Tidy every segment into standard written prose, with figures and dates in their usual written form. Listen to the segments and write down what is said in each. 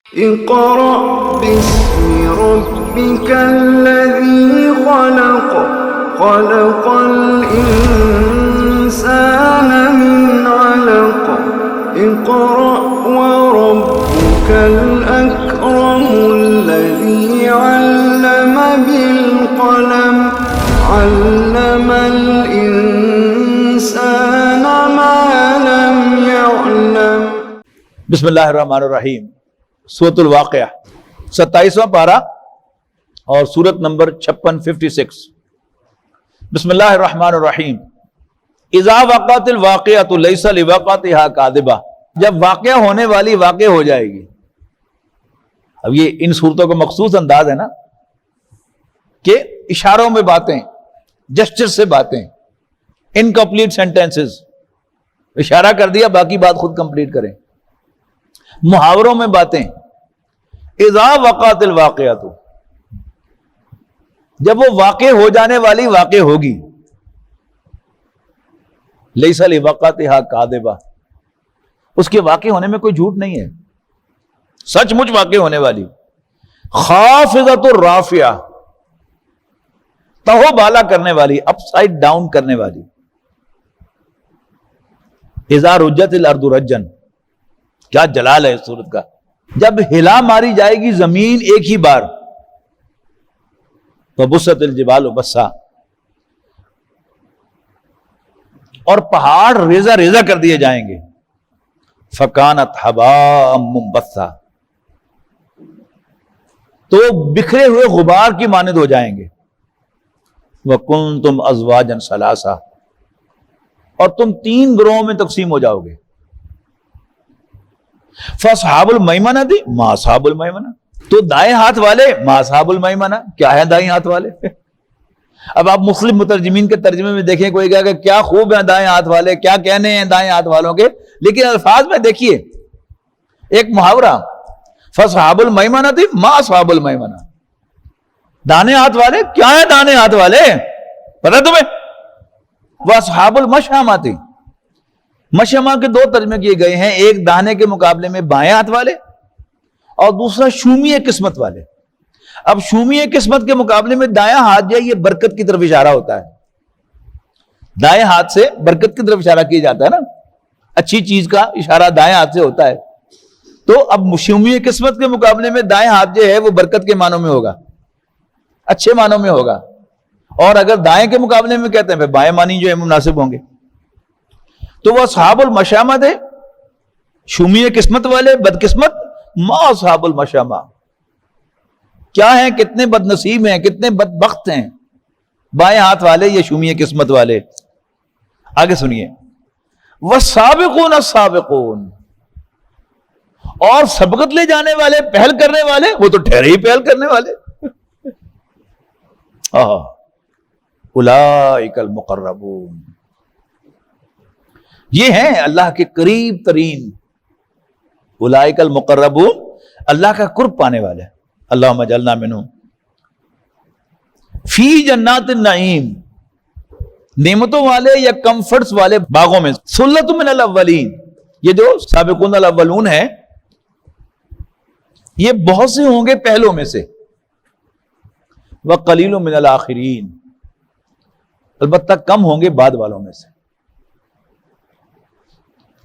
اقرأ باسم ربك الذي خلق خلق الإنسان من علق اقرأ وربك الأكرم الذي علم بالقلم علم الإنسان ما لم يعلم۔ بسم اللہ الرحمن الرحیم۔ سورۃ الواقعہ 27واں پارہ اور سورت نمبر 56 بسم اللہ الرحمن الرحیم۔ اذا وقعت الواقعۃ لیس لوقعتها کاذبہ، جب واقعہ ہونے والی واقع ہو جائے گی۔ اب یہ ان صورتوں کا مخصوص انداز ہے نا کہ اشاروں میں باتیں، جسچر سے باتیں، انکمپلیٹ سینٹینسز، اشارہ کر دیا باقی بات خود کمپلیٹ کریں، محاوروں میں باتیں۔ اذا وقعت الواقعۃ، جب وہ واقع ہو جانے والی واقع ہوگی، لیس لوقعتها کاذبہ، اس کے واقع ہونے میں کوئی جھوٹ نہیں ہے، سچ مچ واقع ہونے والی۔ خافضۃ الرافعہ، تہو بالا کرنے والی، اپ سائڈ ڈاؤن کرنے والی۔ اذا رجت الارض رجا، کیا جلال ہے اس صورت کا، جب ہلا ماری جائے گی زمین ایک ہی بار۔ وبست الجبال بسا، اور پہاڑ ریزہ ریزہ کر دیے جائیں گے۔ فکانت حباء منبثا، تو بکھرے ہوئے غبار کی مانند ہو جائیں گے۔ وکنتم ازواجا ثلاثا، اور تم 3 گروہوں میں تقسیم ہو جاؤ گے۔ فاصحاب المیمنہ دی ما اصحاب المیمنہ، تو دائیں ہاتھ والے ما اصحاب المیمنہ، کیا ہے دائیں ہاتھ والے؟ اب آپ مسلم مترجمین کے ترجمے میں دیکھیں، کوئی کہا کہ کیا خوب ہیں دائیں ہاتھ والے، کیا کہنے ہیں دائیں ہاتھ والوں کے، لیکن الفاظ میں دیکھیے ایک محاورہ، فاصحاب المیمنہ دی ما اصحاب المیمنہ، دانے ہاتھ والے، کیا ہے دانے ہاتھ والے پتہ تمہیں؟ واصحاب المشأمہ تھی، مشأمہ کے 2 ترجمے کیے گئے ہیں، ایک داہنے کے مقابلے میں بائیں ہاتھ والے، اور دوسرا شومی قسمت والے۔ اب شومی قسمت کے مقابلے میں دایاں ہاتھ جو ہے یہ برکت کی طرف اشارہ ہوتا ہے، دائیں ہاتھ سے برکت کی طرف اشارہ کیا جاتا ہے نا، اچھی چیز کا اشارہ دائیں ہاتھ سے ہوتا ہے۔ تو اب شومی قسمت کے مقابلے میں دائیں ہاتھ جو ہے وہ برکت کے معنوں میں ہوگا، اچھے معنوں میں ہوگا، اور اگر دائیں کے مقابلے میں کہتے ہیں پھر بائیں معنی جو ہے مناسب ہوں گے۔ تو وہ اصحاب المشأمہ تھے، شومی قسمت والے، بدقسمت، ما اصحاب المشأمہ، کیا ہیں، کتنے بد نصیب ہیں، کتنے بدبخت ہیں، بائیں ہاتھ والے یا شومی قسمت والے۔ آگے سنیے، والسابقون السابقون، اور سبقت لے جانے والے، پہل کرنے والے، وہ تو ٹھہرے ہی پہل کرنے والے۔ اولئک المقربون، یہ ہیں اللہ کے قریب ترین، اولئک المقربون، اللہ کا قرب پانے والے۔ اللہم اجعلنا منہم۔ فی جنات النعیم، نعمتوں والے یا کمفرٹس والے باغوں میں۔ ثلۃ من الاولین، یہ جو سابقون الاولون ہیں یہ بہت سے ہوں گے پہلوں میں سے۔ وقلیل من الاخرین، البتہ کم ہوں گے بعد والوں میں سے۔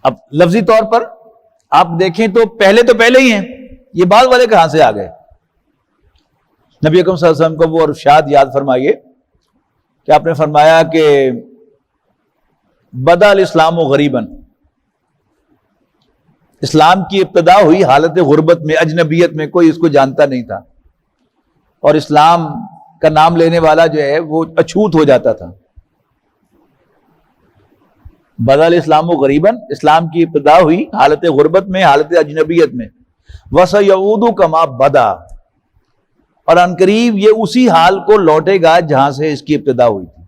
اب لفظی طور پر آپ دیکھیں تو پہلے ہی ہیں، یہ بعد والے کہاں سے آ گئے؟ نبی اکرم صلی اللہ علیہ وسلم کو وہ ارشاد یاد فرمائیے کہ آپ نے فرمایا کہ بدا الاسلام غریباً، اسلام کی ابتدا ہوئی حالت غربت میں، اجنبیت میں، کوئی اس کو جانتا نہیں تھا، اور اسلام کا نام لینے والا جو ہے وہ اچھوت ہو جاتا تھا۔ بدا الاسلام غریباً، اسلام کی ابتدا ہوئی حالت غربت میں، حالت اجنبیت میں۔ وَسَيَعُودُ كَمَا بَدَا، اور عنقریب یہ اسی حال کو لوٹے گا جہاں سے اس کی ابتدا ہوئی تھی۔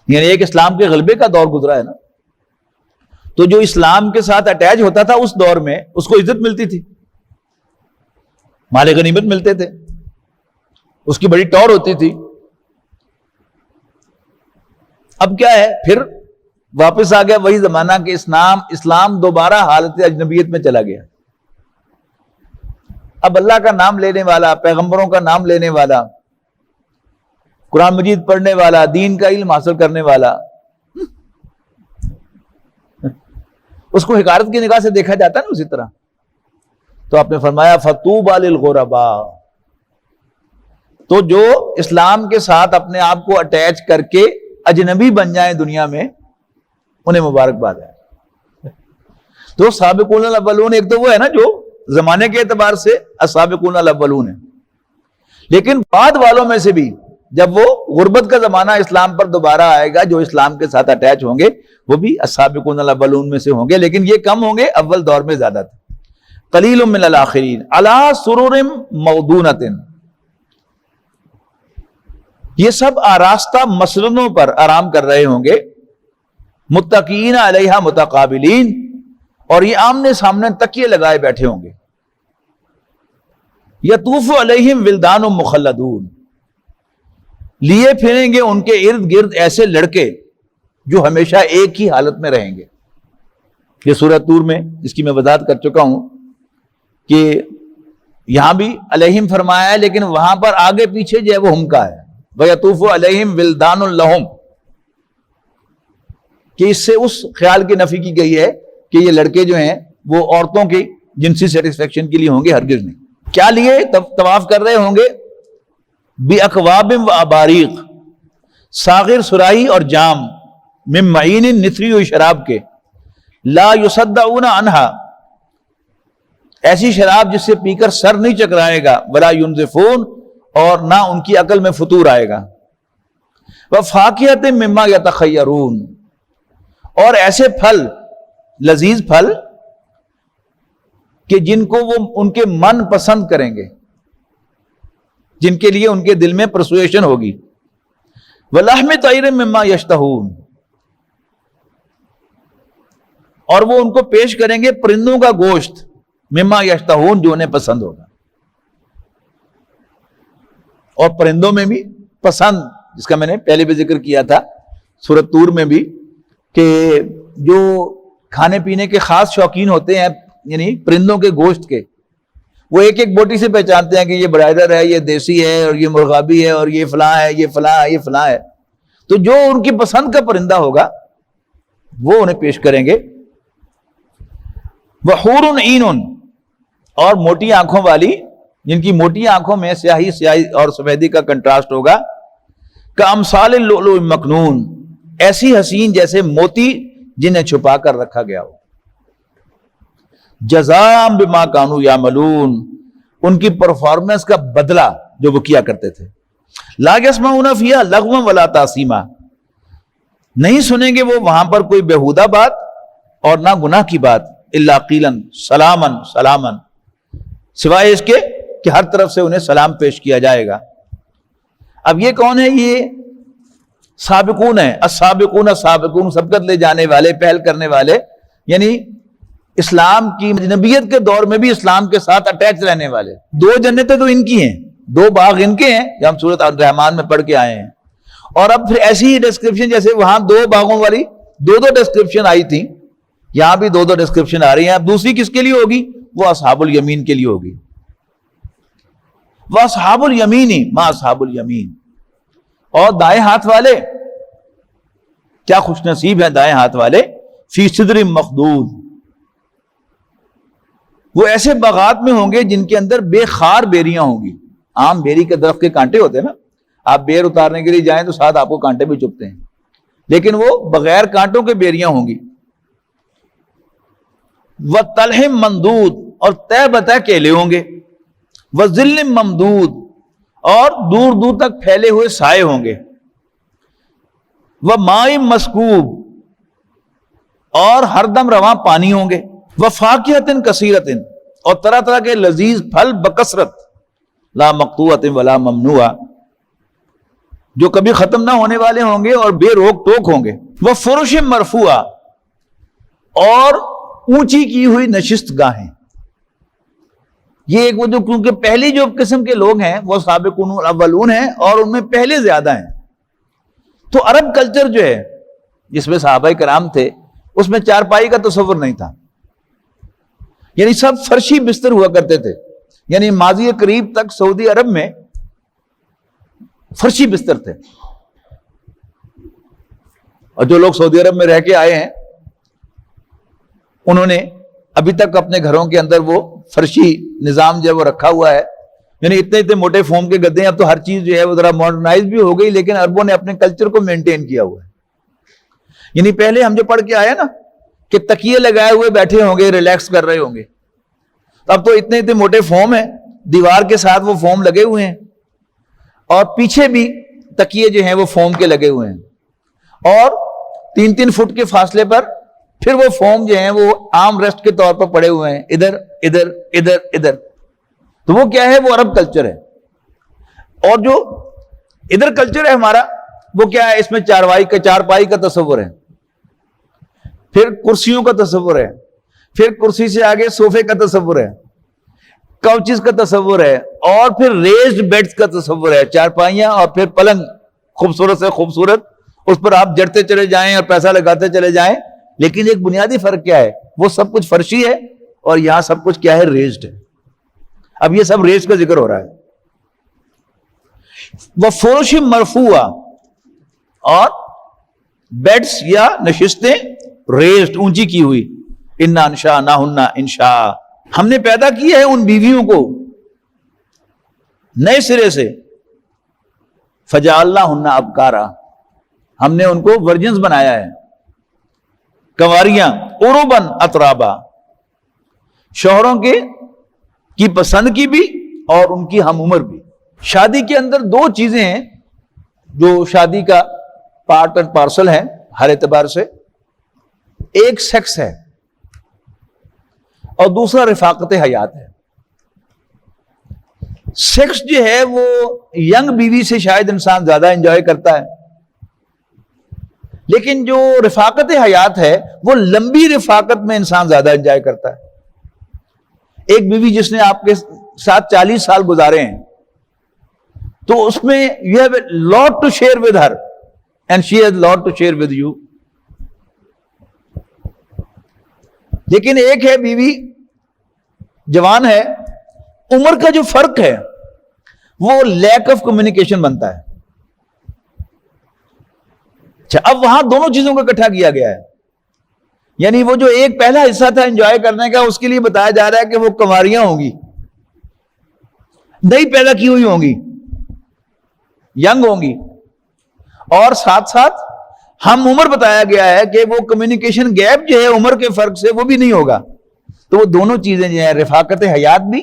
یعنی ایک اسلام کے غلبے کا دور گزرا ہے نا، تو جو اسلام کے ساتھ اٹیچ ہوتا تھا اس دور میں اس کو عزت ملتی تھی، مال غنیمت ملتے تھے، اس کی بڑی ٹور ہوتی تھی۔ اب کیا ہے، پھر واپس آ گیا وہی زمانہ کہ اسلام دوبارہ حالت اجنبیت میں چلا گیا، اب اللہ کا نام لینے والا، پیغمبروں کا نام لینے والا، قرآن مجید پڑھنے والا، دین کا علم حاصل کرنے والا، اس کو حقارت کی نگاہ سے دیکھا جاتا ہے نا اسی طرح. تو آپ نے فرمایا فطوبی للغرباء، تو جو اسلام کے ساتھ اپنے آپ کو اٹیچ کر کے اجنبی بن جائیں دنیا میں، انہیں مبارکباد ہے. تو سابقون الاولون، ایک تو وہ ہے نا جو زمانے کے اعتبار سے السابقون الاولون ہے، لیکن بعد والوں میں سے بھی جب وہ غربت کا زمانہ اسلام پر دوبارہ آئے گا، جو اسلام کے ساتھ اٹیچ ہوں گے وہ بھی السابقون الاولون میں سے ہوں گے، لیکن یہ کم ہوں گے، اول دور میں زیادہ تھے. قلیل من الاخرین علی سرر موضونۃ، یہ سب آراستہ مسندوں پر آرام کر رہے ہوں گے، متقین علیہا متقابلین، اور یہ آمنے سامنے تکیے لگائے بیٹھے ہوں گے. یطوف علیہم ولدان مخلدون، لیے پھریں گے ان کے ارد گرد ایسے لڑکے جو ہمیشہ ایک ہی حالت میں رہیں گے. یہ سورۃ طور میں اس کی میں وضاحت کر چکا ہوں کہ یہاں بھی علیہم فرمایا ہے، لیکن وہاں پر آگے پیچھے جو ہے وہ ہم کا ہے. وَيَطُوفُ عَلَيْهِمْ وِلْدَانٌ لَهُمْ، کہ اس سے اس خیال کی نفی کی گئی ہے کہ یہ لڑکے جو ہیں وہ عورتوں کی جنسی سیٹسفیکشن کے لیے ہوں گے، ہرگز نہیں. کیا لیے طواف کر رہے ہوں گے؟ بِأَكْوَابٍ وَأَبَارِيقٍ، صاغر سراہی اور جام، من معین نتھری ہوئی شراب کے، لا يصدعون عنها، ایسی شراب جس سے پی کر سر نہیں چکرائے گا، ولا ينزفون، اور نہ ان کی عقل میں فطور آئے گا. وَفَاكِهَةٍ مِّمَّا يَتَخَيَّرُونَ، اور ایسے پھل، لذیذ پھل کہ جن کو وہ ان کے من پسند کریں گے، جن کے لیے ان کے دل میں پرسویشن ہوگی. وَلَحْمِ طَيْرٍ مِّمَّا يَشْتَهُونَ، اور وہ ان کو پیش کریں گے پرندوں کا گوشت، مما یشتہون، جو انہیں پسند ہوگا. اور پرندوں میں بھی پسند، جس کا میں نے پہلے بھی ذکر کیا تھا سورۃ طور میں بھی، کہ جو کھانے پینے کے خاص شوقین ہوتے ہیں، یعنی پرندوں کے گوشت کے، وہ ایک ایک بوٹی سے پہچانتے ہیں کہ یہ برائڈر ہے، یہ دیسی ہے، اور یہ مرغابی ہے، اور یہ فلاں ہے، یہ فلاں ہے، یہ فلاں ہے. تو جو ان کی پسند کا پرندہ ہوگا وہ انہیں پیش کریں گے. وحور عین، اور موٹی آنکھوں والی، جن کی موٹی آنکھوں میں سیاہی اور سفیدی کا کنٹراسٹ ہوگا. کامثال اللؤلؤ المکنون، ایسی حسین جیسے موتی جنہیں چھپا کر رکھا گیا ہو. جزاء بما کانوا یعملون، ان کی پرفارمنس کا بدلہ جو وہ کیا کرتے تھے. لا یسمعون فیہا لغوا ولا تاثیما، نہیں سنیں گے وہ وہاں پر کوئی بیہودہ بات اور نہ گناہ کی بات. الا قیلا سلاما سلاما، سوائے اس کے کہ ہر طرف سے انہیں سلام پیش کیا جائے گا. اب یہ کون ہے؟ یہ سابقون ہیں، السابقون السابقون، سبقت لے جانے والے، پہل کرنے والے، یعنی اسلام کی اجنبیت کے دور میں بھی اسلام کے ساتھ اٹیچ رہنے والے. دو جنتیں تو ان کی ہیں، دو باغ ان کے ہیں، جو ہم سورۃ الرحمن میں پڑھ کے آئے ہیں. اور اب پھر ایسی ہی ڈسکرپشن، جیسے وہاں دو باغوں والی دو ڈسکرپشن آئی تھی، یہاں بھی دو ڈسکرپشن آ رہی ہیں. اب دوسری کس کے لیے ہوگی؟ وہ اصحاب الیمین کے لیے ہوگی. واصحاب الیمین ما اصحاب الیمین، اور دائیں ہاتھ والے کیا خوش نصیب ہیں دائیں ہاتھ والے. فی صدر مخضود، وہ ایسے باغات میں ہوں گے جن کے اندر بے خار بیریاں ہوں گی. عام بیری کے درخت کے کانٹے ہوتے ہیں نا، آپ بیر اتارنے کے لیے جائیں تو ساتھ آپ کو کانٹے بھی چبھتے ہیں، لیکن وہ بغیر کانٹوں کے بیریاں ہوں گی. وَطَلْحٍ مَنْضُودٍ، اور طے بطے کیلے ہوں گے. وَظِلٍّ مَمْدُودٍ، اور دور دور تک پھیلے ہوئے سائے ہوں گے. وَمَاءٍ مَسْکُوبٍ، اور ہر دم رواں پانی ہوں گے. وَفَاكِهَةٍ كَثِيرَةٍ، اور طرح طرح کے لذیذ پھل بکثرت. لا مقطوعۃ ولا ممنوعہ، جو کبھی ختم نہ ہونے والے ہوں گے اور بے روک ٹوک ہوں گے. وَفُرُشٍ مَرْفُوعَةٍ، اور اونچی کی ہوئی نشست گاہیں. یہ ایک وہ جو کیونکہ پہلی جو قسم کے لوگ ہیں وہ سابقون الاولون ہیں، اور ان میں پہلے زیادہ ہیں. تو عرب کلچر جو ہے جس میں صحابہ کرام تھے، اس میں چارپائی کا تصور نہیں تھا، یعنی سب فرشی بستر ہوا کرتے تھے. یعنی ماضی قریب تک سعودی عرب میں فرشی بستر تھے، اور جو لوگ سعودی عرب میں رہ کے آئے ہیں انہوں نے ابھی تک اپنے گھروں کے اندر وہ فرشی نظام جو ہے وہ رکھا ہوا ہے. یعنی اتنے موٹے فوم کے گدے ہیں. اب تو ہر چیز جو ہے وہ ذرا ماڈرنائز بھی ہو گئی، لیکن عربوں نے اپنے کلچر کو مینٹین کیا ہوا ہے. یعنی پہلے ہم جو پڑھ کے آئے نا کہ تکیے لگائے ہوئے بیٹھے ہوں گے، ریلیکس کر رہے ہوں گے، اب تو اتنے موٹے فوم ہیں، دیوار کے ساتھ وہ فوم لگے ہوئے ہیں، اور پیچھے بھی تکیے جو ہیں وہ فوم کے لگے ہوئے ہیں، اور 3-3 فٹ کے فاصلے پر پھر وہ فوم جو ہیں وہ عام ریسٹ کے طور پر پڑے ہوئے ہیں، ادھر ادھر ادھر ادھر. تو وہ کیا ہے؟ وہ عرب کلچر ہے. اور جو ادھر کلچر ہے ہمارا وہ کیا ہے؟ اس میں چارپائی کا تصور ہے، پھر کرسیوں کا تصور ہے، پھر کرسی سے آگے صوفے کا تصور ہے، کوچز کا تصور ہے، اور پھر ریزڈ بیڈز کا تصور ہے، چارپائیاں اور پھر پلنگ خوبصورت سے خوبصورت، اس پر آپ جڑتے چلے جائیں اور پیسہ لگاتے چلے جائیں. لیکن ایک بنیادی فرق کیا ہے؟ وہ سب کچھ فرشی ہے اور یہاں سب کچھ کیا ہے؟ ریزڈ ہے. اب یہ سب ریزڈ کا ذکر ہو رہا ہے. وہ فرش مرفوعہ، اور بیڈز یا نشستیں ریزڈ اونچی کی ہوئی. انا انشأناہن انشاء، ہم نے پیدا کیا ہے ان بیویوں کو نئے سرے سے. فجعلناہن ابکارا، ہم نے ان کو ورجنز بنایا ہے، کنواریاں. عرباً اترابا، شوہروں کی پسند کی بھی اور ان کی ہم عمر بھی. شادی کے اندر 2 چیزیں ہیں جو شادی کا پارٹ اینڈ پارسل ہے ہر اعتبار سے. ایک سیکس ہے اور دوسرا رفاقت حیات ہے. سیکس جو ہے وہ ینگ بیوی سے شاید انسان زیادہ انجوائے کرتا ہے، لیکن جو رفاقت حیات ہے وہ لمبی رفاقت میں انسان زیادہ انجوائے کرتا ہے. ایک بیوی جس نے آپ کے ساتھ 40 سال گزارے ہیں تو اس میں you have a lot to share with her and she has a lot to share with you. لیکن ایک ہے بیوی جوان ہے، عمر کا جو فرق ہے وہ لیک آف کمیونیکیشن بنتا ہے. اچھا، اب وہاں دونوں چیزوں کو اکٹھا کیا گیا ہے. یعنی وہ جو ایک پہلا حصہ تھا انجوائے کرنے کا، اس کے لیے بتایا جا رہا ہے کہ وہ کنواریاں ہوں گی، نئی پیدا کی ہوئی ہوں گی، ینگ ہوں گی، اور ساتھ ساتھ ہم عمر بتایا گیا ہے کہ وہ کمیونیکیشن گیپ جو ہے عمر کے فرق سے وہ بھی نہیں ہوگا. تو وہ دونوں چیزیں جو ہیں رفاقت حیات بھی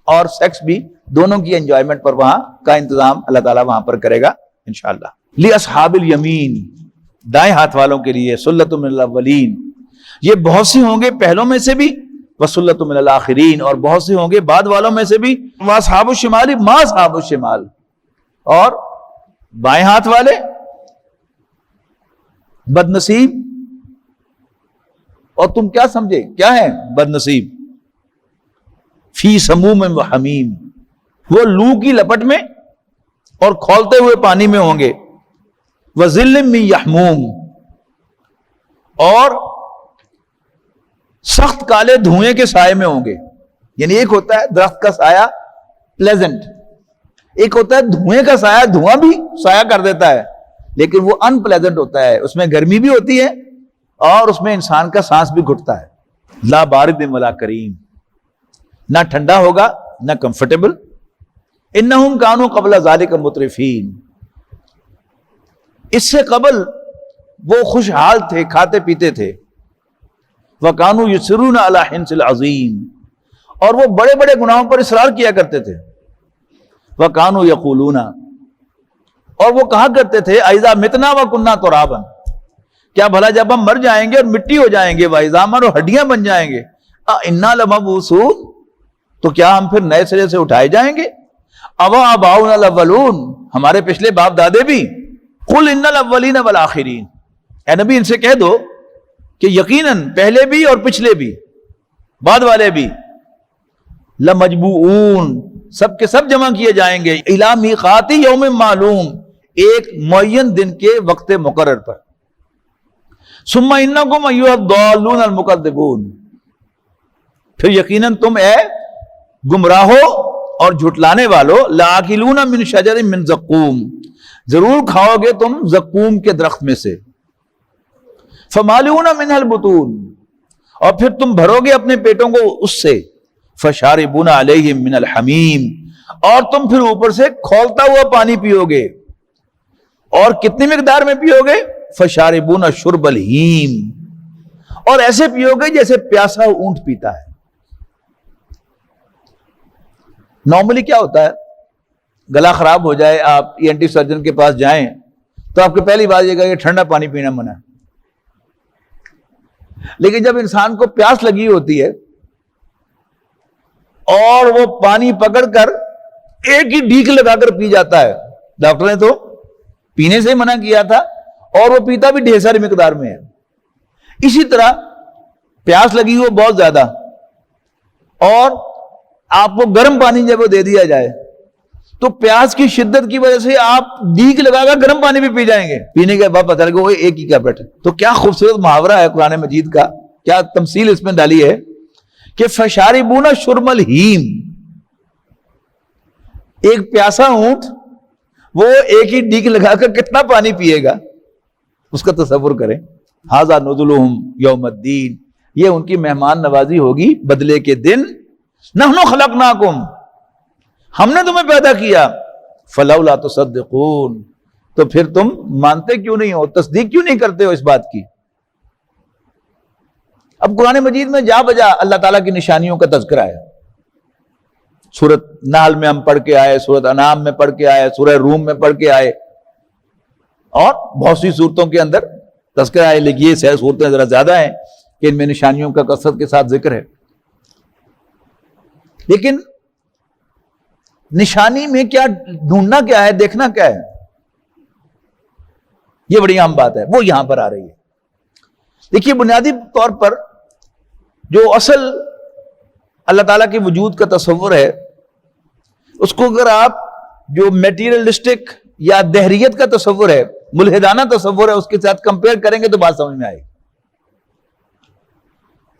اور سیکس بھی، دونوں کی انجوائمنٹ پر وہاں کا انتظام اللہ تعالیٰ وہاں پر کرے گا انشاءاللہ. لِأَصْحَابِ الْيَمِينِ، دائیں ہاتھ والوں کے لیے سُلَّةٌ مِّنَ الْأَوَّلِينَ، یہ بہت سے ہوں گے پہلوں میں سے بھی، وَسُلَّةٌ مِّنَ الْآخِرِينَ، اور بہت سے ہوں گے بعد والوں میں سے بھی. وَأَصْحَابُ الشِّمَالِ مَا أَصْحَابُ الشِّمَالِ، اور بائیں ہاتھ والے بد نصیب. اور تم کیا سمجھے کیا ہے بد نصیب؟ فی سموم و حمیم، وہ لو کی لپٹ میں اور کھولتے ہوئے پانی میں ہوں گے. وظل من یحموم، اور سخت کالے دھوئیں کے سائے میں ہوں گے. یعنی ایک ہوتا ہے درخت کا سایہ پلیزنٹ، ایک ہوتا ہے دھوئیں کا سایہ، دھواں بھی سایہ کر دیتا ہے لیکن وہ ان پلیزنٹ ہوتا ہے، اس میں گرمی بھی ہوتی ہے اور اس میں انسان کا سانس بھی گھٹتا ہے. لا بارد ولا کریم، نہ ٹھنڈا ہوگا نہ کمفرٹیبل. انہم کانوا قبل ذالک مترفین، اس سے قبل وہ خوشحال تھے، کھاتے پیتے تھے. وَكَانُوا يُصِرُّونَ عَلَى حِنْثِ الْعَظِيمِ، اور وہ بڑے بڑے گناہوں پر اصرار کیا کرتے تھے. وَكَانُوا يَقُولُونَ، اور وہ کہا کرتے تھے اِذَا مِتْنَا وَكُنَّا تُرَابًا، کیا بھلا جب ہم مر جائیں گے اور مٹی ہو جائیں گے، وَعِظَامًا، اور ہڈیاں بن جائیں گے، اِنَّا لَمَبْعُوثُونَ، تو کیا ہم پھر نئے سرے سے اٹھائے جائیں گے. أَوَآبَاؤُنَا الْأَوَّلُونَ، ہمارے پچھلے باپ دادے بھی. قُلْ إِنَّ الْأَوَّلِينَ وَالْآخِرِينَ، اے نبی ان سے کہہ دو کہ یقیناً پہلے بھی اور پچھلے بھی، بعد والے بھی. لَمَجْمُوعُونَ، سب کے سب جمع کیے جائیں گے. إِلَىٰ مِیقَاتِ یوم معلوم، ایک معین دن کے وقت مقرر پر. ثُمَّ إِنَّکُمْ أَیُّھَا الضَّالُّونَ الْمُکَذِّبُونَ، پھر یقیناً تم اے گمراہو اور جھٹلانے والو، لآکلون من شجر من زقوم، ضرور کھاؤ گے تم زقوم کے درخت میں سے، فمالئون منها البطون، اور پھر تم بھرو گے اپنے پیٹوں کو اس سے، فشاربون علیہم من الحمیم، اور تم پھر اوپر سے کھولتا ہوا پانی پیو گے، اور کتنی مقدار میں پیو گے؟ فشاربون شرب الہیم، اور ایسے پیو گے جیسے پیاسا اونٹ پیتا ہے۔ نارملی کیا ہوتا ہے، گلا خراب ہو جائے، آپ ای این ٹی سرجن کے پاس جائیں تو آپ کو پہلی بات یہ کہا کہ ٹھنڈا پانی پینا منع ہے، لیکن جب انسان کو پیاس لگی ہوتی ہے اور وہ پانی پکڑ کر ایک ہی ڈیک لگا کر پی جاتا ہے، ڈاکٹر نے تو پینے سے منع کیا تھا اور وہ پیتا بھی ڈھیر ساری مقدار میں ہے۔ اسی طرح پیاس لگی ہو بہت زیادہ اور آپ کو گرم پانی جب وہ دے دیا جائے تو پیاس کی شدت کی وجہ سے آپ ڈیک لگا کر گرم پانی بھی پی جائیں گے، پینے کے بعد پتہ لگے وہ ایک ہی کیپٹ ہے۔ تو کیا خوبصورت محاورہ ہے قرآن مجید کا، کیا تمثیل اس میں ڈالی ہے کہ فشاربون شرب الہیم، ایک پیاسا اونٹ وہ ایک ہی ڈیک لگا کر کتنا پانی پیے گا، اس کا تصور کریں۔ ھذا نزلہم یوم الدین، یہ ان کی مہمان نوازی ہوگی بدلے کے دن۔ نحن خلقناکم، ہم نے تمہیں پیدا کیا، فلولا تصدقون، تو پھر تم مانتے کیوں نہیں ہو، تصدیق کیوں نہیں کرتے ہو اس بات کی؟ اب قرآن مجید میں جا بجا اللہ تعالیٰ کی نشانیوں کا تذکرہ ہے، سورۃ نحل میں ہم پڑھ کے آئے، سورۃ انعام میں پڑھ کے آئے، سورہ روم میں پڑھ کے آئے، اور بہت سی صورتوں کے اندر تذکرہ ہے، لیکن یہ صورتیں ذرا زیادہ ہیں کہ ان میں نشانیوں کا کثرت کے ساتھ ذکر ہے۔ لیکن نشانی میں کیا ڈھونڈنا کیا ہے، دیکھنا کیا ہے، یہ بڑی اہم بات ہے، وہ یہاں پر آ رہی ہے۔ دیکھیے بنیادی طور پر جو اصل اللہ تعالیٰ کے وجود کا تصور ہے، اس کو اگر آپ جو میٹیریلسٹک یا دہریت کا تصور ہے، ملحدانہ تصور ہے، اس کے ساتھ کمپیئر کریں گے تو بات سمجھ میں آئے گی۔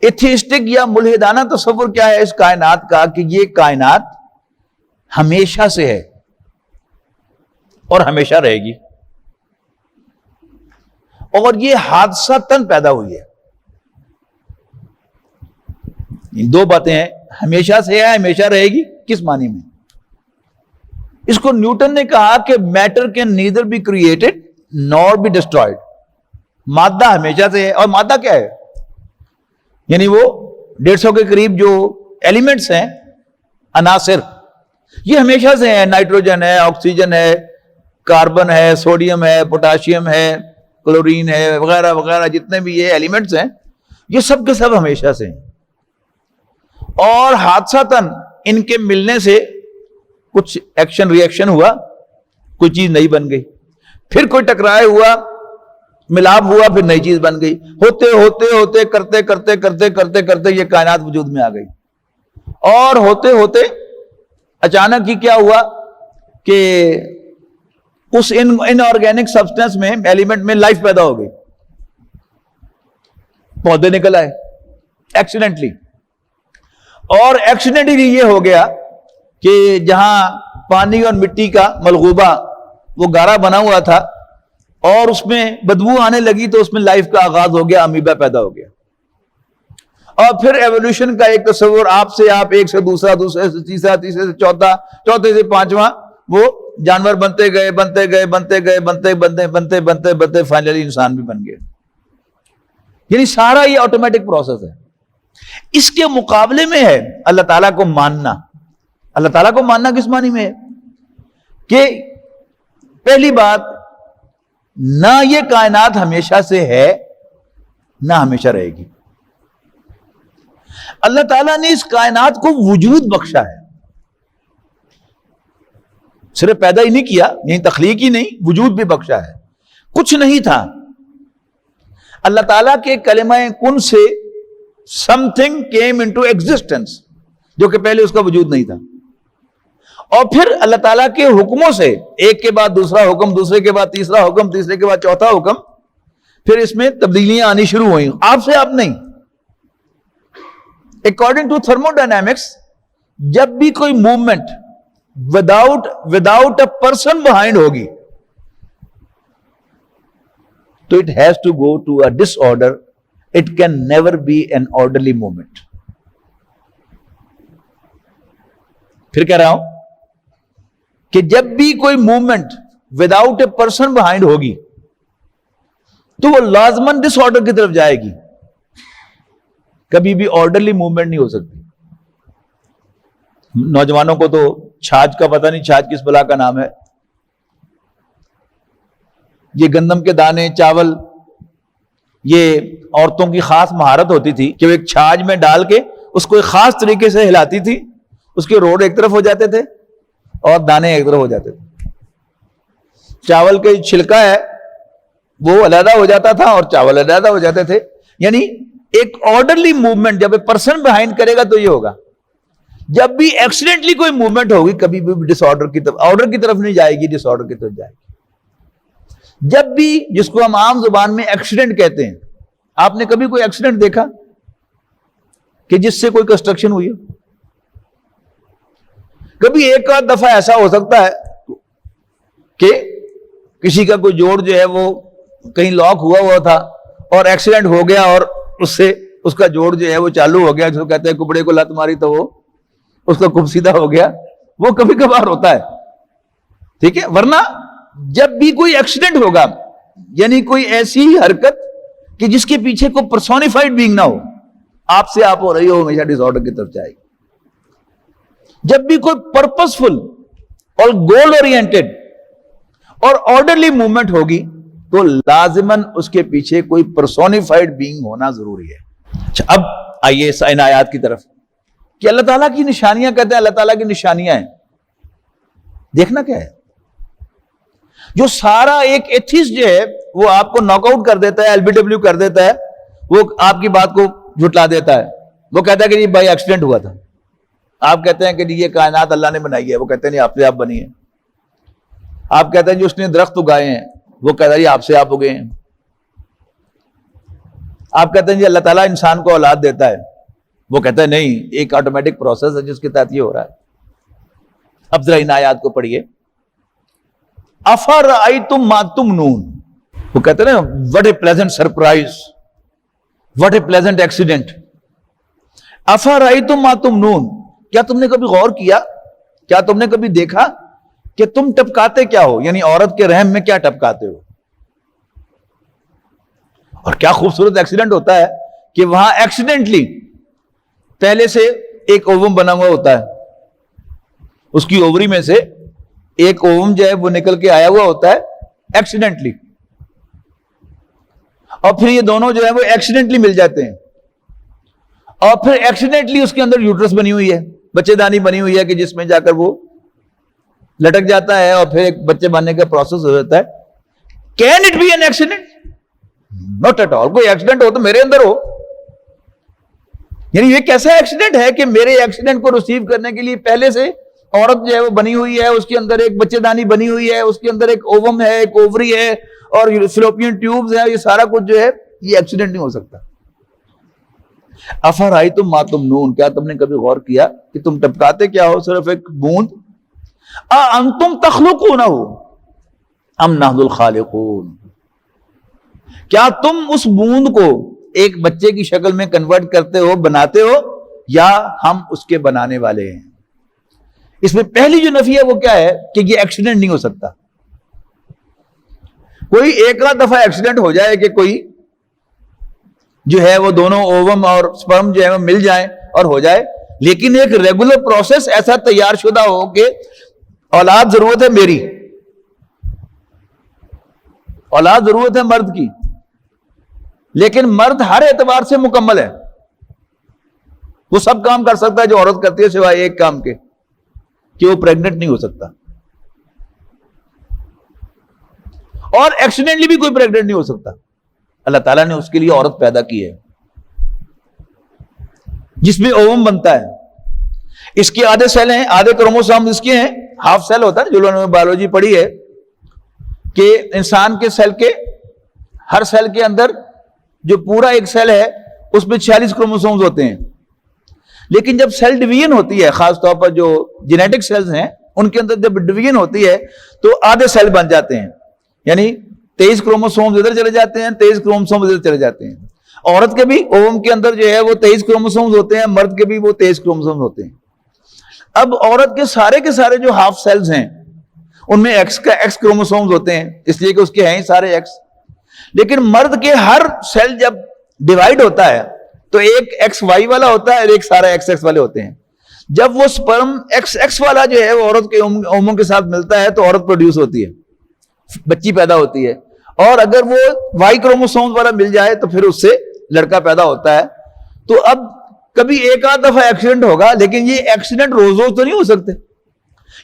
ایتھیسٹک یا ملحدانہ تصور کیا ہے اس کائنات کا، کہ یہ کائنات ہمیشہ سے ہے اور ہمیشہ رہے گی، اور یہ حادثتاً پیدا ہوئی ہے۔ دو باتیں ہیں، ہمیشہ سے ہے، ہمیشہ رہے گی، کس معنی میں؟ اس کو نیوٹن نے کہا کہ matter can neither be created nor be destroyed, مادہ ہمیشہ سے ہے، اور مادہ کیا ہے؟ یعنی وہ 150 کے قریب جو ایلیمنٹس ہیں، عناصر، یہ ہمیشہ سے ہیں، نائٹروجن ہے، آکسیجن ہے، کاربن ہے، سوڈیم ہے، پوٹاشیم ہے، کلورین ہے، وغیرہ وغیرہ، جتنے بھی یہ ایلیمنٹس ہیں یہ سب کے سب ہمیشہ سے ہیں، اور حادثتاً ان کے ملنے سے کچھ ایکشن ری ایکشن ہوا، کوئی چیز نئی بن گئی، پھر کوئی ٹکرائے ہوا، ملاپ ہوا، پھر نئی چیز بن گئی، ہوتے ہوتے ہوتے کرتے کرتے کرتے کرتے کرتے یہ کائنات وجود میں آ گئی، اور ہوتے ہوتے اچانک ہی کیا ہوا کہ اس ان آرگینک سبسٹنس میں، ایلیمنٹ میں لائف پیدا ہو گئی، پودے نکل آئے ایکسیڈنٹلی، اور ایکسیڈنٹلی یہ ہو گیا کہ جہاں پانی اور مٹی کا ملغوبہ وہ گارا بنا ہوا تھا اور اس میں بدبو آنے لگی، تو اس میں لائف کا آغاز ہو گیا، امیبا پیدا ہو گیا، اور پھر ایوولوشن کا ایک تصور، آپ سے آپ، ایک سے دوسرا، دوسرے سے تیسرا، تیسرے سے چوتھا، چوتھے سے پانچواں، وہ جانور بنتے گئے بنتے گئے بنتے گئے بنتے بنتے بنتے بنتے بنتے فائنلی انسان بھی بن گئے۔ یعنی سارا یہ آٹومیٹک پروسیس ہے۔ اس کے مقابلے میں ہے اللہ تعالیٰ کو ماننا۔ اللہ تعالیٰ کو ماننا کس معنی میں ہے؟ کہ پہلی بات، نہ یہ کائنات ہمیشہ سے ہے نہ ہمیشہ رہے گی۔ اللہ تعالیٰ نے اس کائنات کو وجود بخشا ہے، صرف پیدا ہی نہیں کیا، یعنی تخلیق ہی نہیں، وجود بھی بخشا ہے۔ کچھ نہیں تھا، اللہ تعالیٰ کے کلمہ کن سے some thing came into existence, جو کہ پہلے اس کا وجود نہیں تھا، اور پھر اللہ تعالیٰ کے حکموں سے ایک کے بعد دوسرا حکم، دوسرے کے بعد تیسرا حکم، تیسرے کے بعد چوتھا حکم، پھر اس میں تبدیلیاں آنی شروع ہوئیں، آپ سے آپ نہیں۔ اکارڈنگ ٹو تھرمو ڈائنامکس، جب بھی کوئی movement without a person behind ہوگی تو it has to go to a disorder. It can never be an orderly movement. پھر کہہ رہا ہوں کہ جب بھی کوئی movement without a person behind ہوگی تو وہ لازماً ڈس آرڈر کی طرف جائے گی. کبھی بھی آرڈرلی موومنٹ نہیں ہو سکتی. نوجوانوں کو تو چھاچ کا پتہ نہیں، چھاچ کس بلا کا نام ہے. یہ گندم کے دانے، چاول، یہ عورتوں کی خاص مہارت ہوتی تھی کہ وہ ایک چھاچ میں ڈال کے اس کو ایک خاص طریقے سے ہلاتی تھی. اس کے روڈ ایک طرف ہو جاتے تھے اور دانے ایک طرف ہو جاتے تھے. چاول کا چھلکا ہے وہ علیحدہ ہو جاتا تھا اور چاول علیحدہ ہو جاتے تھے. یعنی ایک آرڈرلی موومنٹ جب پرسن بہائنڈ کرے گا تو یہ ہوگا. جب بھی ایکسیڈنٹلی کوئی موومنٹ ہوگی کبھی بھی ڈس آرڈر کی طرف، آرڈر کی طرف نہیں جائے گی، ڈس آرڈر کی طرف جائے گی. جب بھی، جس کو ہم عام زبان میں ایکسیڈنٹ کہتے ہیں، آپ نے کبھی کوئی ایکسیڈنٹ دیکھا کہ جس سے کوئی کنسٹرکشن ہوئی ہو؟ کبھی ایک آدھ دفعہ ایسا ہو سکتا ہے کہ کسی کا کوئی جوڑ جو ہے وہ کہیں لاک ہوا تھا اور ایکسیڈنٹ ہو گیا اور اس سے اس کا جوڑ جو ہے وہ چالو ہو گیا، جس کو کہتے ہیں کپڑے کو لت ماری تو وہ اس کا کب سیدھا ہو گیا. وہ کبھی کبھار ہوتا ہے، ٹھیک ہے. ورنہ جب بھی کوئی ایکسیڈنٹ ہوگا، یعنی کوئی ایسی حرکت کہ جس کے پیچھے کوئی پرسونیفائڈ بینگ نہ ہو، آپ سے آپ ہو رہی ہو، ہمیشہ ڈس آرڈر کی طرف جائے گی. جب بھی کوئی پرپسفل اور گول اورینٹڈ اور آرڈرلی موومنٹ ہوگی تو لازماً اس کے پیچھے کوئی پرسونیفائڈ بینگ ہونا ضروری ہے. اچھا، اب آئیے ان آیات کی طرف کہ اللہ تعالیٰ کی نشانیاں کہتے ہیں. اللہ تعالیٰ کی نشانیاں ہیں، دیکھنا کیا ہے؟ جو سارا ایک ایتھیسٹ جو ہے وہ آپ کو ناک آؤٹ کر دیتا ہے، LBW کر دیتا ہے، وہ آپ کی بات کو جھٹلا دیتا ہے. وہ کہتا ہے کہ جی بھائی ایکسیڈنٹ ہوا تھا. آپ کہتے ہیں کہ جی یہ کائنات اللہ نے بنائی ہے، وہ کہتے ہیں نہیں آپ سے آپ بنی ہے. آپ کہتے ہیں جی اس نے درخت اگائے ہیں، وہ کہتا ہے جی آپ سے آپ اگے ہیں. آپ کہتے ہیں جی اللہ تعالیٰ انسان کو اولاد دیتا ہے، وہ کہتا ہے نہیں، ایک آٹومیٹک پروسیس ہے جس کے تحت یہ ہو رہا ہے. اب ذرا ان آیات کو پڑھیے. افرأیتم ما تمنون، وہ کہتے ہیں نا what a pleasant surprise, what a pleasant accident. افرأیتم ما تمنون، کیا تم نے کبھی غور کیا، کیا تم نے کبھی دیکھا کہ تم ٹپکاتے کیا ہو؟ یعنی عورت کے رحم میں کیا ٹپکاتے ہو. اور کیا خوبصورت ایکسیڈنٹ ہوتا ہے کہ وہاں ایکسیڈنٹلی پہلے سے ایک اووم بنا ہوا ہوتا ہے، اس کی اووری میں سے ایک اووم جو ہے وہ نکل کے آیا ہوا ہوتا ہے ایکسیڈنٹلی، اور پھر یہ دونوں جو ہے وہ ایکسیڈنٹلی مل جاتے ہیں، اور پھر ایکسیڈنٹلی اس کے اندر یوٹرس بنی ہوئی ہے، بچے دانی بنی ہوئی ہے کہ جس میں جا کر وہ لٹک جاتا ہے اور پھر ایک بچے بننے کا پروسیس ہو جاتا ہے. Can it be an accident? Not at all. کوئی ایکسیڈنٹ ہو تو میرے اندر ہو. یعنی یہ کیسا ایکسیڈنٹ ہے کہ میرے ایکسیڈنٹ کو ریسیو کرنے کے لیے پہلے سے عورت جو ہے وہ بنی ہوئی ہے، اس کے اندر ایک بچے دانی بنی ہوئی ہے، اس کے اندر ایک اووم ہے، ایک اووری ہے اور فلوپین ٹیوبز ہیں. یہ سارا کچھ جو ہے یہ ایکسیڈنٹ نہیں ہو سکتا. افرأیتم ما تمنون، کیا تم نے کبھی غور کیا کہ تم ٹپکاتے کیا ہو؟ صرف ایک بوند. انتم تخلقونہ ام نحن الخالقون، کیا تم اس بوند کو ایک بچے کی شکل میں کنورٹ کرتے ہو، بناتے ہو، یا ہم اس کے بنانے والے ہیں؟ اس میں پہلی جو نفی ہے وہ کیا ہے کہ یہ ایکسیڈنٹ نہیں ہو سکتا. کوئی ایک آدھ دفعہ ایکسیڈنٹ ہو جائے کہ کوئی جو ہے وہ دونوں اووم اور سپرم جو ہے وہ مل جائیں اور ہو جائے، لیکن ایک ریگولر پروسیس ایسا تیار شدہ ہو کہ اولاد ضرورت ہے میری، اولاد ضرورت ہے مرد کی، لیکن مرد ہر اعتبار سے مکمل ہے، وہ سب کام کر سکتا ہے جو عورت کرتی ہے سوائے ایک کام کے کہ وہ پریگننٹ نہیں ہو سکتا، اور ایکسیڈنٹلی بھی کوئی پریگننٹ نہیں ہو سکتا. اللہ تعالیٰ نے اس کے لیے عورت پیدا کی ہے جس میں اووم بنتا ہے. اس کے آدھے سیل ہیں، آدھے کروموسوم اس کے ہیں، ہاف سیل ہوتا ہے. جو لوگوں نے بایولوجی پڑھی ہے کہ انسان کے سیل کے ہر سیل کے اندر جو پورا ایک سیل ہے اس میں 46 کروموسومز ہوتے ہیں. لیکن جب سیل ڈویژن ہوتی ہے، خاص طور پر جو جینیٹک سیلز ہیں ان کے اندر جب ڈویژن ہوتی ہے تو آدھے سیل بن جاتے ہیں، یعنی 23 کروموسوم ادھر چلے جاتے ہیں، 23 کروموسوم ادھر چلے جاتے ہیں. عورت کے بھی اووم کے اندر جو ہے وہ 23 کروموسومز ہوتے ہیں، مرد کے بھی وہ 23 کروموسومز ہوتے ہیں. اب عورت کے سارے جو ہاف سیلز ہیں ان میں ایکس کروموسومز ہوتے ہیں، اس لیے کہ اس کے ہیں ہی سارے ایکس. لیکن مرد کے ہر سیل جب ڈیوائیڈ ہوتا ہے تو ایک ایکس وائی والا ہوتا ہے اور ایک سارا ایکس ایکس والے ہوتے ہیں. جب وہ سپرم ایکس ایکس والا جو ہے وہ عورت کے اوموں کے ساتھ ملتا ہے تو عورت پروڈیوس ہوتی ہے، بچی پیدا ہوتی ہے. اور اگر وہ وائی کروموسوم والا مل جائے تو پھر اس سے لڑکا پیدا ہوتا ہے. تو اب کبھی ایک آدھ دفعہ ایکسیڈنٹ ہوگا، لیکن یہ ایکسیڈنٹ روز روز تو نہیں ہو سکتے.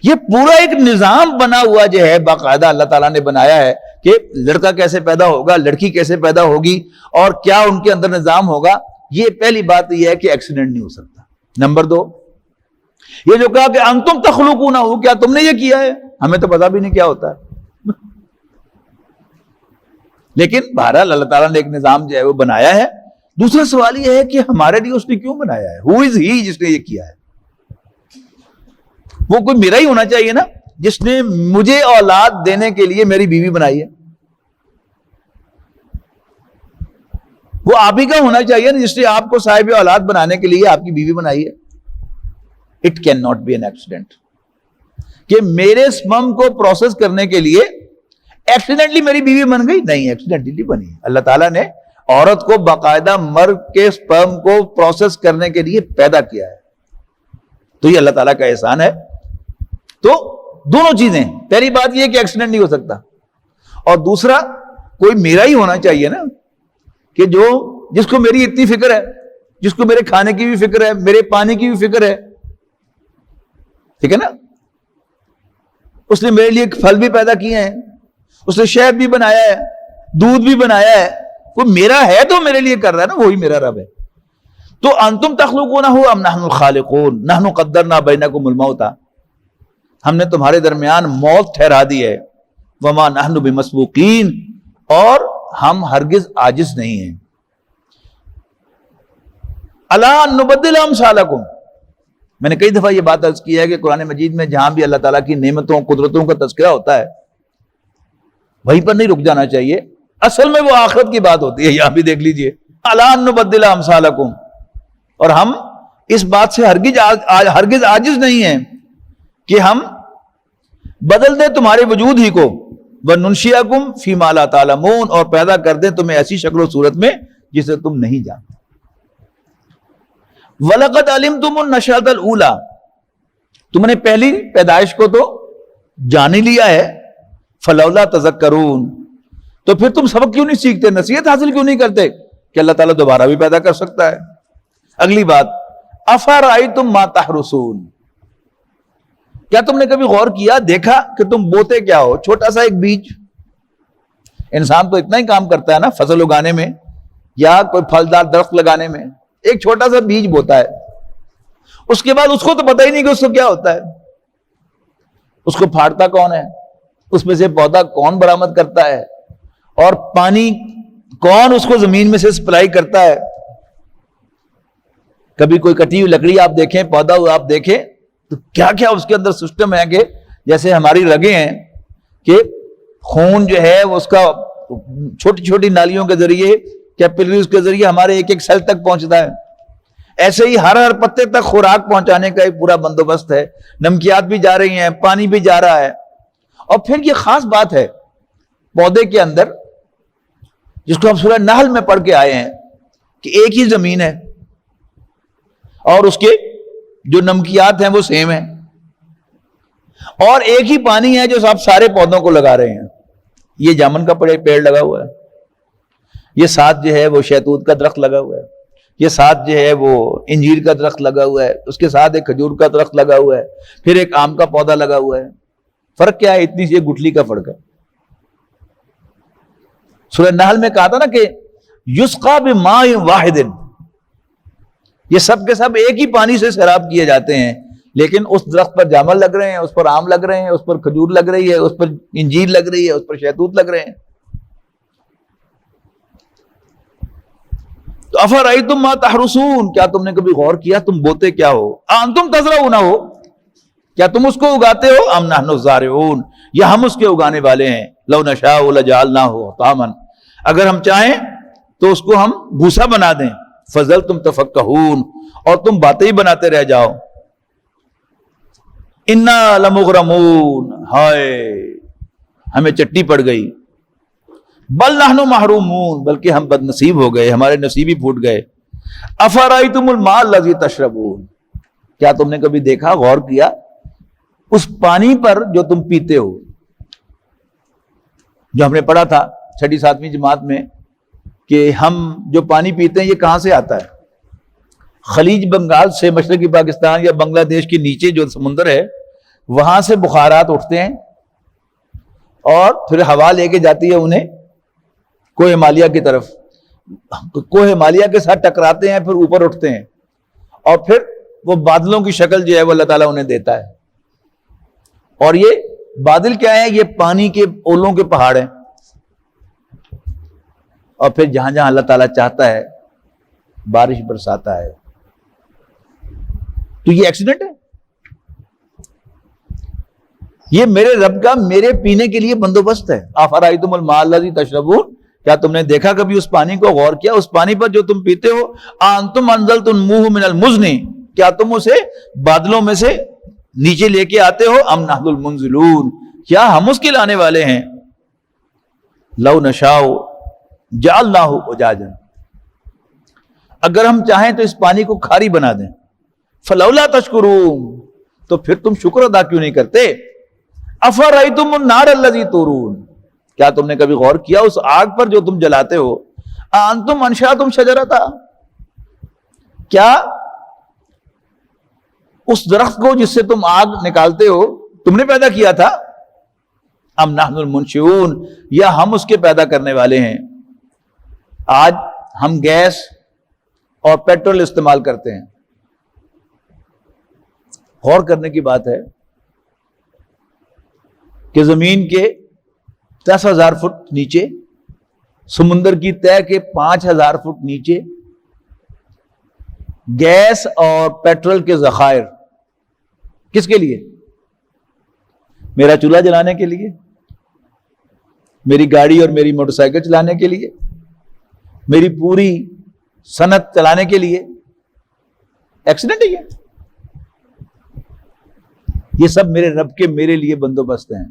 یہ پورا ایک نظام بنا ہوا جو ہے باقاعدہ اللہ تعالیٰ نے بنایا ہے کہ لڑکا کیسے پیدا ہوگا، لڑکی کیسے پیدا ہوگی اور کیا ان کے اندر نظام ہوگا. یہ پہلی بات یہ ہے کہ ایکسیڈنٹ نہیں ہو سکتا. نمبر 2، یہ جو کہا کہ انتم تخلقونہ، کیا تم نے یہ کیا ہے؟ ہمیں تو پتا بھی نہیں کیا ہوتا ہے. لیکن بہرحال اللہ تعالیٰ نے ایک نظام جو ہے وہ بنایا ہے. دوسرا سوال یہ ہے کہ ہمارے لیے اس نے کیوں بنایا ہے؟ ہو از ہی جس نے یہ کیا ہے؟ وہ کوئی میرا ہی ہونا چاہیے نا، جس نے مجھے اولاد دینے کے لیے میری بیوی بنائی ہے. وہ آپ ہی کا ہونا چاہیے نا، جس نے آپ کو صاحب اولاد بنانے کے لیے آپ کی بیوی بنائی ہے. It can not be an accident کہ میرے سپرم کو پروسیس کرنے کے لیے ایکسیڈنٹلی میری بیوی بن گئی. نہیں، ایکسیڈنٹلی بنی. اللہ تعالیٰ نے عورت کو باقاعدہ مرد کے سپرم کو پروسیس کرنے کے لیے پیدا کیا ہے. تو یہ اللہ تعالیٰ کا احسان ہے. تو دونوں چیزیں، پہلی بات یہ کہ ایکسیڈنٹ نہیں ہو سکتا، اور دوسرا کوئی میرا ہی ہونا چاہیے نا، کہ جس کو میری اتنی فکر ہے، جس کو میرے کھانے کی بھی فکر ہے، میرے پانی کی بھی فکر ہے. ٹھیک ہے نا؟ اس نے میرے لیے پھل بھی پیدا کیے ہیں، اس نے شہد بھی بنایا ہے، دودھ بھی بنایا ہے. وہ میرا ہے تو میرے لیے کر رہا ہے نا، وہی میرا رب ہے. تو انتم تخلقونہ ام نحن الخالقون نحن قدرنا بینکم الموت، ہم نے تمہارے درمیان موت ٹھہرا دی ہے. وما نحن بمسبوقین، اور ہم ہرگز عاجز نہیں ہیں. الا ان نبدل امثالکم، میں نے کئی دفعہ یہ بات عرض کی ہے کہ قرآن مجید میں جہاں بھی اللہ تعالیٰ کی نعمتوں قدرتوں کا تذکرہ ہوتا ہے وہیں پر نہیں رک جانا چاہیے. اصل میں وہ آخرت کی بات ہوتی ہے. یہاں بھی دیکھ لیجئے، الا ان نبدل امثالکم، اور ہم اس بات سے ہرگز عاجز نہیں ہیں کہ ہم بدل دیں تمہارے وجود ہی کو. وَنُنشِئَكُمْ فِي مَا لَا تَعْلَمُونَ، اور پیدا کر دیں تمہیں ایسی شکل و صورت میں جسے تم نہیں جانتے. وَلَقَدْ عَلِمْتُمُ النَّشْأَةَ الْأُولَىٰ، تم نے پہلی پیدائش کو تو جان ہی لیا ہے. فَلَوْلَا تَذَكَّرُونَ، تو پھر تم سبق کیوں نہیں سیکھتے، نصیحت حاصل کیوں نہیں کرتے کہ اللہ تعالیٰ دوبارہ بھی پیدا کر سکتا ہے. اگلی بات، أَفَرَأَيْتُمْ مَا تَحْرُثُونَ، کیا تم نے کبھی غور کیا، دیکھا کہ تم بوتے کیا ہو؟ چھوٹا سا ایک بیج. انسان تو اتنا ہی کام کرتا ہے نا فصل اگانے میں یا کوئی پھلدار درخت لگانے میں، ایک چھوٹا سا بیج بوتا ہے. اس کے بعد اس کو تو پتہ ہی نہیں کہ اس کو کیا ہوتا ہے. اس کو پھاڑتا کون ہے، اس میں سے پودا کون برآمد کرتا ہے، اور پانی کون اس کو زمین میں سے سپلائی کرتا ہے. کبھی کوئی کٹی ہوئی لکڑی آپ دیکھیں، پودا آپ دیکھیں تو کیا کیا اس کے اندر سسٹم ہے، کہ جیسے ہماری رگیں ہیں کہ خون جو ہے وہ اس کا چھوٹی چھوٹی نالیوں کے ذریعے، کیپلریز کے ذریعے ہمارے ایک ایک سیل تک پہنچتا ہے. ایسے ہی ہر پتے تک خوراک پہنچانے کا ایک پورا بندوبست ہے. نمکیات بھی جا رہی ہیں، پانی بھی جا رہا ہے. اور پھر یہ خاص بات ہے پودے کے اندر، جس کو ہم سورہ نحل میں پڑھ کے آئے ہیں، کہ ایک ہی زمین ہے اور اس کے جو نمکیات ہیں وہ سیم ہیں، اور ایک ہی پانی ہے جو آپ سارے پودوں کو لگا رہے ہیں. یہ جامن کا پیڑ لگا ہوا ہے، یہ ساتھ جو ہے وہ شہتوت کا درخت لگا ہوا ہے، یہ ساتھ جو ہے وہ انجیر کا درخت لگا ہوا ہے، اس کے ساتھ ایک کھجور کا درخت لگا ہوا ہے، پھر ایک آم کا پودا لگا ہوا ہے. فرق کیا ہے؟ اتنی سی گٹھلی کا فرق ہے. سورہ نحل میں کہا تھا نا کہ یسقا بماء واحد، یہ سب کے سب ایک ہی پانی سے سیراب کیے جاتے ہیں، لیکن اس درخت پر جامن لگ رہے ہیں، اس پر آم لگ رہے ہیں، اس پر کھجور لگ رہی ہے، اس پر انجیر لگ رہی ہے، اس پر شہتوت لگ رہے ہیں. تو افرأیتم ما تحرثون، کیا تم نے کبھی غور کیا تم بوتے کیا ہو؟ انتم تزرعونہ ہو، کیا تم اس کو اگاتے ہو؟ ام نحن الزارعون، یا ہم اس کے اگانے والے ہیں؟ لو نشاء لجعلناہ حطاما، اگر ہم چاہیں تو اس کو ہم بھوسا بنا دیں، فظلتم تفکہون، اور تم باتیں ہی بناتے رہ جاؤ۔ انا لمغرمون، ہائے ہمیں چٹی پڑ گئی، بل نحن محرومون، بلکہ ہم بد نصیب ہو گئے، ہمارے نصیب ہی پھوٹ گئے۔ افرأیتم الماء الذی تشربون، کیا تم نے کبھی دیکھا غور کیا اس پانی پر جو تم پیتے ہو؟ جو ہم نے پڑھا تھا 6ٹھی 7ویں جماعت میں کہ ہم جو پانی پیتے ہیں یہ کہاں سے آتا ہے؟ خلیج بنگال سے، مشرقی پاکستان یا بنگلہ دیش کے نیچے جو سمندر ہے وہاں سے بخارات اٹھتے ہیں اور پھر ہوا لے کے جاتی ہے انہیں کوہ ہمالیہ کی طرف، کوہ ہمالیہ کے ساتھ ٹکراتے ہیں، پھر اوپر اٹھتے ہیں اور پھر وہ بادلوں کی شکل جو ہے وہ اللہ تعالیٰ انہیں دیتا ہے۔ اور یہ بادل کیا ہے؟ یہ پانی کے اولوں کے پہاڑ ہیں، اور پھر جہاں جہاں اللہ تعالیٰ چاہتا ہے بارش برساتا ہے۔ تو یہ ایکسیڈنٹ ہے؟ یہ میرے رب کا میرے پینے کے لیے بندوبست ہے۔ افرأیتم الماء الذی تشربون، کیا تم نے دیکھا کبھی اس پانی کو، غور کیا اس پانی پر جو تم پیتے ہو؟ انتم انزلتموہ من المزن، کیا تم اسے بادلوں میں سے نیچے لے کے آتے ہو؟ ام نحن المنزلون، کیا ہم اس کے لانے والے ہیں؟ لو نشاء جعلناہ اجاجا، اگر ہم چاہیں تو اس پانی کو کھاری بنا دیں۔ فلولا تشکرون، تو پھر تم شکر ادا کیوں نہیں کرتے؟ افرأیتم النار الذی تورون، کیا تم نے کبھی غور کیا اس آگ پر جو تم جلاتے ہو؟ انتم انشأتم شجرتھا، کیا اس درخت کو جس سے تم آگ نکالتے ہو تم نے پیدا کیا تھا؟ ام نحن المنشئون، یا ہم اس کے پیدا کرنے والے ہیں؟ آج ہم گیس اور پیٹرول استعمال کرتے ہیں۔ غور کرنے کی بات ہے کہ زمین کے 10,000 فٹ نیچے، سمندر کی تہہ کے 5,000 فٹ نیچے گیس اور پیٹرول کے ذخائر کس کے لیے؟ میرا چولہا جلانے کے لیے، میری گاڑی اور میری موٹر سائیکل چلانے کے لیے، میری پوری صنعت چلانے کے لیے۔ ایکسیڈنٹ ہے یہ سب میرے رب کے میرے لیے بندوبست ہیں،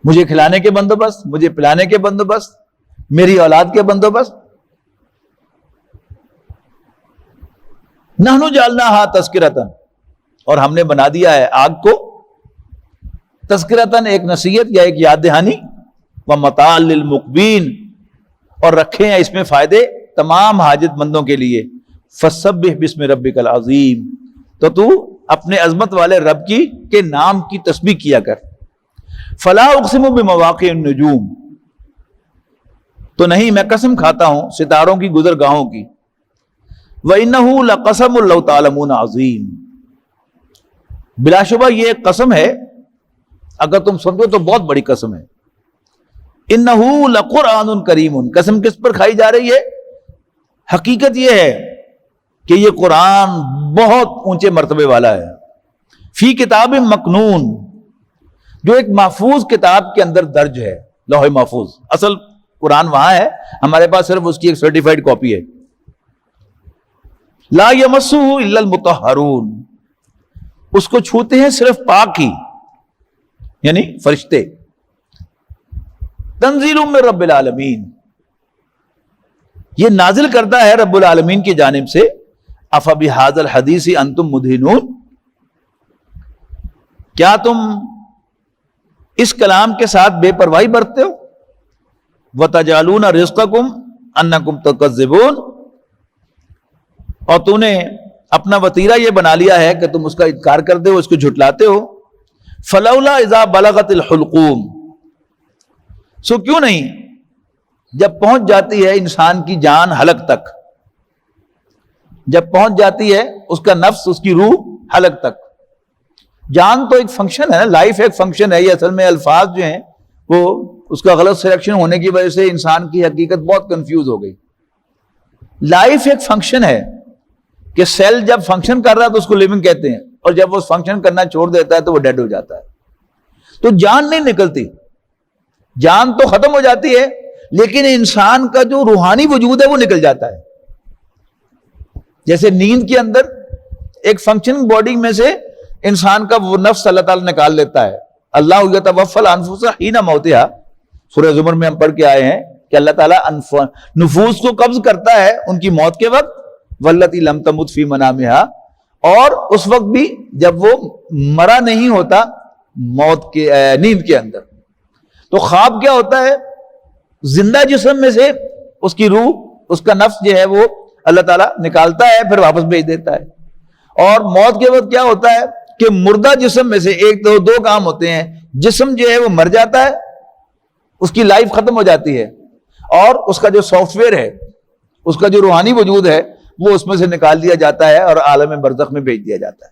مجھے کھلانے کے بندوبست، مجھے پلانے کے بندوبست، میری اولاد کے بندوبست۔ نحن جعلناہا تذکرۃ، اور ہم نے بنا دیا ہے آگ کو تذکرۃ، ایک نصیحت یا ایک یاد دہانی، ومتاعا للمقوین، اور رکھے ہیں اس میں فائدے تمام حاجت مندوں کے لیے۔ فسبح باسم ربک العظیم، تو اپنے عظمت والے رب کے نام کی تسبیح کیا کر۔ فلا اقسم بمواقع النجوم، تو نہیں میں قسم کھاتا ہوں ستاروں کی گزرگاہوں کی۔ وَإِنَّهُ لَقَسَمٌ لَوْ تَعْلَمُونَ عَظِيمٌ، بلا شبہ یہ ایک قسم ہے، اگر تم سمجھو تو بہت بڑی قسم ہے۔ إِنَّهُ لَقُرْآنٌ كَرِيمٌ، قسم کس پر کھائی جا رہی ہے؟ حقیقت یہ ہے کہ یہ قرآن بہت اونچے مرتبے والا ہے۔ فی کتاب مکنون، جو ایک محفوظ کتاب کے اندر درج ہے، لوح محفوظ۔ اصل قرآن وہاں ہے، ہمارے پاس صرف اس کی ایک سرٹیفائڈ کاپی ہے۔ لا یمسہ الا المطہرون، اس کو چھوتے ہیں صرف پاک ہی، یعنی فرشتے۔ تنزیل من رب العالمین، یہ نازل کرتا ہے رب العالمین کی جانب سے۔ افبہذا الحدیث انتم مدہنون، کیا تم اس کلام کے ساتھ بے پرواہی برتتے ہو؟ وتجعلون رزقکم انکم تکذبون، اور تو نے اپنا وتیرہ یہ بنا لیا ہے کہ تم اس کا انکار کرتے ہو، اس کو جھٹلاتے ہو۔ فلولا اذا بلغت الحلقوم، سو کیوں نہیں جب پہنچ جاتی ہے انسان کی جان حلق تک، جب پہنچ جاتی ہے اس کا نفس، اس کی روح حلق تک۔ جان تو ایک فنکشن ہے نا، لائف ایک فنکشن ہے۔ یہ اصل میں الفاظ جو ہیں وہ اس کا غلط سلیکشن ہونے کی وجہ سے انسان کی حقیقت بہت کنفیوز ہو گئی۔ لائف ایک فنکشن ہے کہ سیل جب فنکشن کر رہا ہے تو اس کو لیونگ کہتے ہیں، اور جب وہ فنکشن کرنا چھوڑ دیتا ہے تو وہ ڈیڈ ہو جاتا ہے. تو جان نہیں نکلتی، جان تو ختم ہو جاتی ہے، لیکن انسان کا جو روحانی وجود ہے وہ نکل جاتا ہے. جیسے نیند کے اندر ایک فنکشننگ باڈی میں سے انسان کا وہ نفس اللہ تعالیٰ نکال لیتا ہے. اللہ یتوفی الانفس حین موتہا، سورہ زمر میں ہم پڑھ کے آئے ہیں کہ اللہ تعالیٰ نفوس کو قبض کرتا ہے ان کی موت کے وقت، واللتی لم تمت فی منامہا، اور اس وقت بھی جب وہ مرا نہیں ہوتا موت کے نیند کے اندر. تو خواب کیا ہوتا ہے؟ زندہ جسم میں سے اس کی روح، اس کا نفس جو ہے وہ اللہ تعالیٰ نکالتا ہے، پھر واپس بھیج دیتا ہے. اور موت کے وقت کیا ہوتا ہے کہ مردہ جسم میں سے ایک تو دو کام ہوتے ہیں، جسم جو ہے وہ مر جاتا ہے، اس کی لائف ختم ہو جاتی ہے، اور اس کا جو سافٹ ویئر ہے، اس کا جو روحانی وجود ہے وہ اس میں سے نکال دیا جاتا ہے اور عالم برزخ میں بھیج دیا جاتا ہے.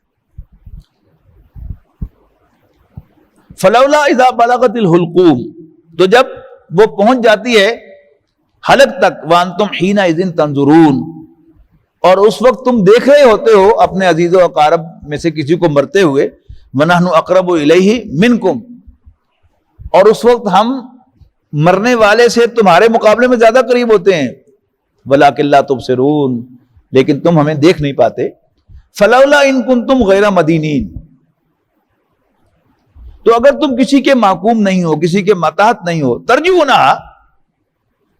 فلولا اذا بلغت الحلقوم، تو جب وہ پہنچ جاتی ہے حلق تک، وانتم حینئذ تنظرون، اور اس وقت تم دیکھ رہے ہوتے ہو اپنے عزیز و اقارب میں سے کسی کو مرتے ہوئے، ونحن اقرب الیہ منکم، اور اس وقت ہم مرنے والے سے تمہارے مقابلے میں زیادہ قریب ہوتے ہیں، ولکن لا تبصرون، لیکن تم ہمیں دیکھ نہیں پاتے. فلولا ان کنتم غیر مدینین، تو اگر تم کسی کے محکوم نہیں ہو، کسی کے ماتحت نہیں ہو، ترجعونہا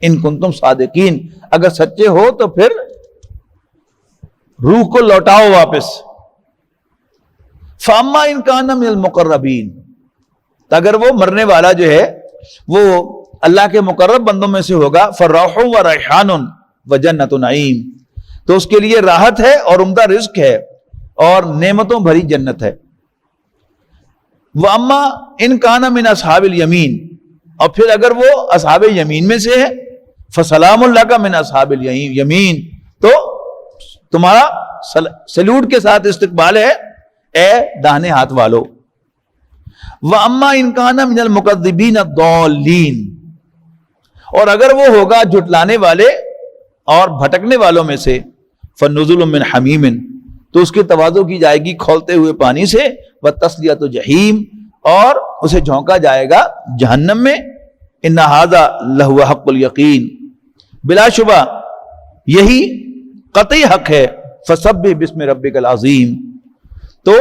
ان کنتم صادقین، اگر سچے ہو تو پھر روح کو لوٹاؤ واپس. فاما ان کان من المقربین، اگر وہ مرنے والا جو ہے وہ اللہ کے مقرب بندوں میں سے ہوگا، فروح و ریحان و جنت نعیم، تو اس کے لیے راحت ہے اور عمدہ رزق ہے اور نعمتوں بھری جنت ہے. واما ان کان من اصحاب الیمین، اور پھر اگر وہ اصحاب یمین میں سے ہے، فسلام لک من اصحاب الیمین، تو تمہارا سلوٹ کے ساتھ استقبال ہے اے داہنے ہاتھ والو. وَأَمَّا إِن كَانَ مِنَ الْمُكَذِّبِينَ الضَّالِّينَ، اور اگر وہ ہوگا جھٹلانے والے اور بھٹکنے والوں میں سے، فَنُزُلٌ مِّنْ حَمِيمٍ، تو اس کی تواضع کی جائے گی کھولتے ہوئے پانی سے، وَتَصْلِيَةُ جَحِيمٍ، اور اسے جھونکا جائے گا جہنم میں. إِنَّ هَذَا لَهُوَ حَقُّ الْيَقِينِ، بلا شبہ یہی قطعی حق ہے. فَسَبِّحْ بِاسْمِ رَبِّكَ الْعَظِيمِ، تو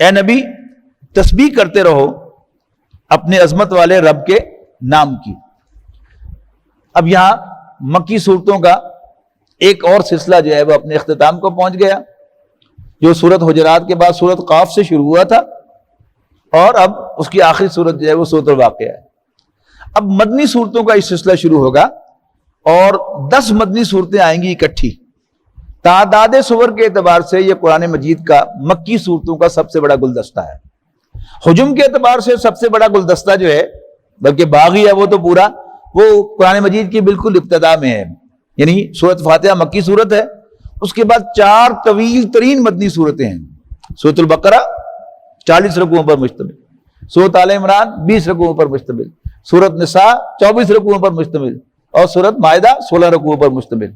اے نبی تسبیح کرتے رہو اپنے عظمت والے رب کے نام کی. اب یہاں مکی صورتوں کا ایک اور سلسلہ جو ہے وہ اپنے اختتام کو پہنچ گیا، جو سورت حجرات کے بعد سورت قاف سے شروع ہوا تھا، اور اب اس کی آخری سورت جو ہے وہ سورت الواقعہ ہے. اب مدنی صورتوں کا یہ سلسلہ شروع ہوگا، اور 10 مدنی صورتیں آئیں گی اکٹھی. تعداد سور کے اعتبار سے یہ قرآن مجید کا مکی صورتوں کا سب سے بڑا گلدستہ ہے. حجم کے اعتبار سے سب سے بڑا گلدستہ جو ہے، بلکہ باغی ہے وہ تو پورا، وہ قرآن مجید کی بالکل ابتدا میں ہے. یعنی سورت فاتحہ مکی صورت ہے، اس کے بعد 4 طویل ترین مدنی صورتیں ہیں. سورت البقرہ 40 رکوعوں پر مشتمل، سورت آل عمران 20 رکوعوں پر مشتمل، سورت نساء 24 رکوعوں پر مشتمل، اور سورت مائدہ 16 رکوعوں پر مشتمل.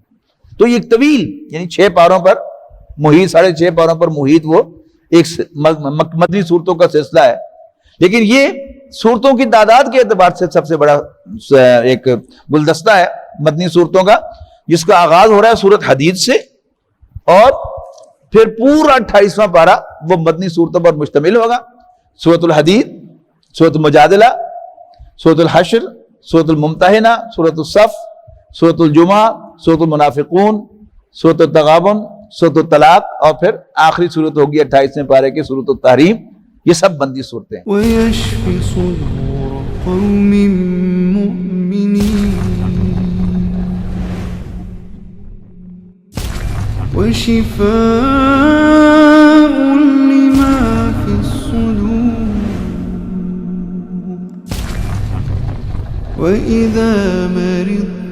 تو یہ طویل یعنی 6 پاروں پر محیط، 6.5 پاروں پر محیط وہ ایک مدنی صورتوں کا سلسلہ ہے. لیکن یہ صورتوں کی تعداد کے اعتبار سے سب سے بڑا ایک گلدستہ ہے مدنی صورتوں کا، جس کا آغاز ہو رہا ہے سورت حدید سے، اور پھر پورا 28واں پارہ وہ مدنی صورتوں پر مشتمل ہوگا. سورت الحدید، سورت المجادلہ، سورت الحشر، سورت الممتحنہ، سورت الصف، سورت الجمعہ، سورت المنافقون، سورت التغابن، سورت الطلاق، اور پھر آخری سورت ہوگی 28ویں پارے کی سورت التحریم. یہ سب بندی صورتیں ہیں. وَيَشْفِ صُدُورَ قَوْمٍ مُّؤْمِنِينَ وَشِفَاءٌ لِّمَا فِي الصُّدُورِ وَإِذَا مَرِضْتُ